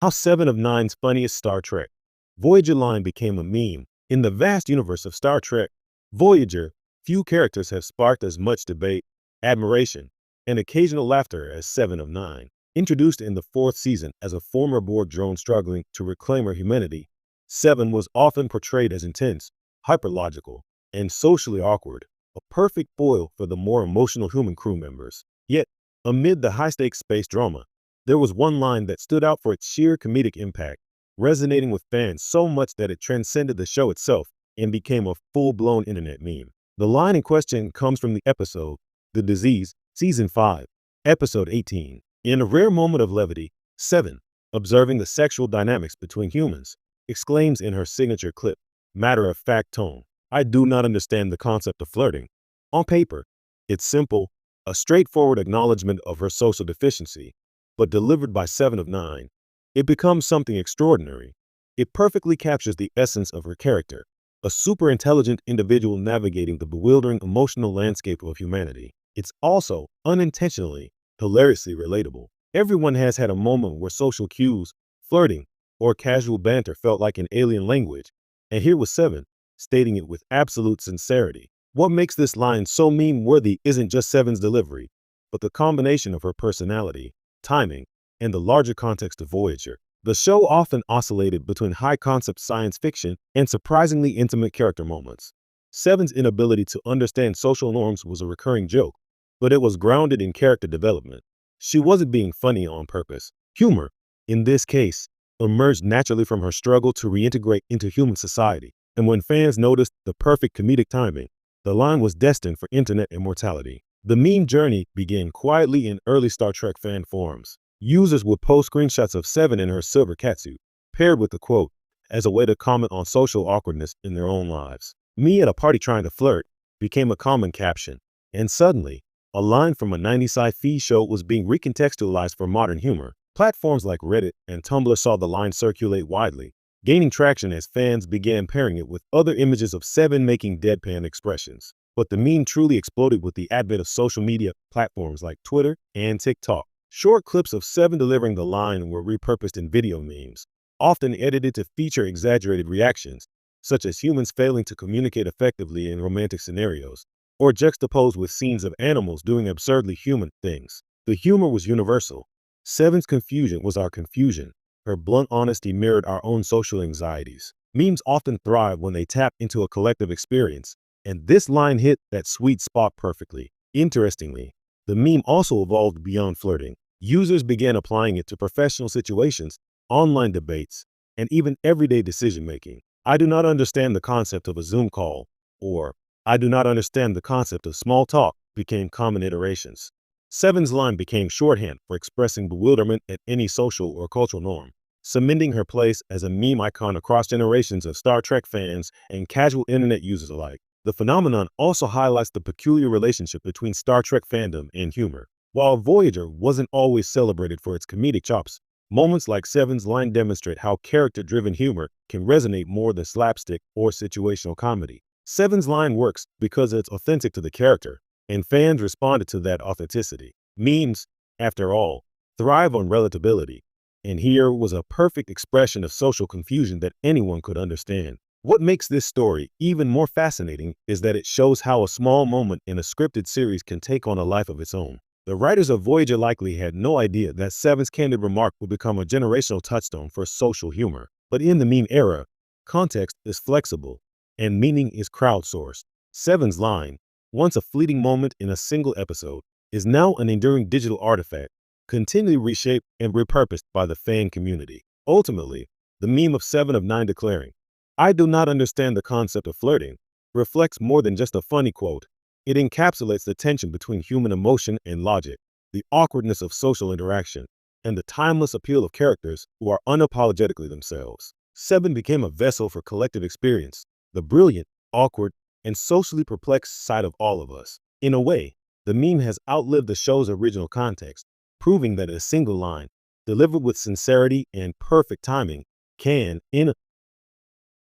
How 7 of Nine's funniest Star Trek. Voyager line became a meme. In the vast universe of Star Trek, Voyager, few characters have sparked as much debate, admiration, and occasional laughter as 7 of Nine. Introduced in the fourth season as a former Borg drone struggling to reclaim her humanity, Seven was often portrayed as intense, hyperlogical, and socially awkward, a perfect foil for the more emotional human crew members. Yet, amid the high-stakes space drama, there was one line that stood out for its sheer comedic impact, resonating with fans so much that it transcended the show itself and became a full-blown internet meme. The line in question comes from the episode The Disease, Season 5, Episode 18. In a rare moment of levity, Seven, observing the sexual dynamics between humans, exclaims in her signature clip, matter-of-fact tone, "I do not understand the concept of flirting." On paper, it's simple, a straightforward acknowledgement of her social deficiency, but delivered by 7 of 9, it becomes something extraordinary. It perfectly captures the essence of her character, a super-intelligent individual navigating the bewildering emotional landscape of humanity. It's also, unintentionally, hilariously relatable. Everyone has had a moment where social cues, flirting, or casual banter felt like an alien language, and here was 7, stating it with absolute sincerity. What makes this line so meme-worthy isn't just Seven's delivery, but the combination of her personality, timing, and the larger context of Voyager. The show often oscillated between high-concept science fiction and surprisingly intimate character moments. Seven's inability to understand social norms was a recurring joke, but it was grounded in character development. She wasn't being funny on purpose. Humor, in this case, emerged naturally from her struggle to reintegrate into human society. And when fans noticed the perfect comedic timing, the line was destined for internet immortality. The meme journey began quietly in early Star Trek fan forums. Users would post screenshots of Seven in her silver catsuit, paired with the quote, as a way to comment on social awkwardness in their own lives. "Me at a party trying to flirt" became a common caption, and suddenly, a line from a 90s sci-fi show was being recontextualized for modern humor. Platforms like Reddit and Tumblr saw the line circulate widely, gaining traction as fans began pairing it with other images of Seven making deadpan expressions. But the meme truly exploded with the advent of social media platforms like Twitter and TikTok. Short clips of Seven delivering the line were repurposed in video memes, often edited to feature exaggerated reactions, such as humans failing to communicate effectively in romantic scenarios, or juxtaposed with scenes of animals doing absurdly human things. The humor was universal. Seven's confusion was our confusion. Her blunt honesty mirrored our own social anxieties. Memes often thrive when they tap into a collective experience, and this line hit that sweet spot perfectly. Interestingly, the meme also evolved beyond flirting. Users began applying it to professional situations, online debates, and even everyday decision-making. "I do not understand the concept of a Zoom call," or "I do not understand the concept of small talk," became common iterations. Seven's line became shorthand for expressing bewilderment at any social or cultural norm, cementing her place as a meme icon across generations of Star Trek fans and casual internet users alike. The phenomenon also highlights the peculiar relationship between Star Trek fandom and humor. While Voyager wasn't always celebrated for its comedic chops, moments like Seven's line demonstrate how character-driven humor can resonate more than slapstick or situational comedy. Seven's line works because it's authentic to the character, and fans responded to that authenticity. Memes, after all, thrive on relatability, and here was a perfect expression of social confusion that anyone could understand. What makes this story even more fascinating is that it shows how a small moment in a scripted series can take on a life of its own. The writers of Voyager likely had no idea that Seven's candid remark would become a generational touchstone for social humor. But in the meme era, context is flexible, and meaning is crowdsourced. Seven's line, once a fleeting moment in a single episode, is now an enduring digital artifact, continually reshaped and repurposed by the fan community. Ultimately, the meme of 7 of 9 declaring, "I do not understand the concept of flirting," reflects more than just a funny quote. It encapsulates the tension between human emotion and logic, the awkwardness of social interaction, and the timeless appeal of characters who are unapologetically themselves. 7 became a vessel for collective experience, the brilliant, awkward, and socially perplexed side of all of us. In a way, the meme has outlived the show's original context, proving that a single line, delivered with sincerity and perfect timing, can, in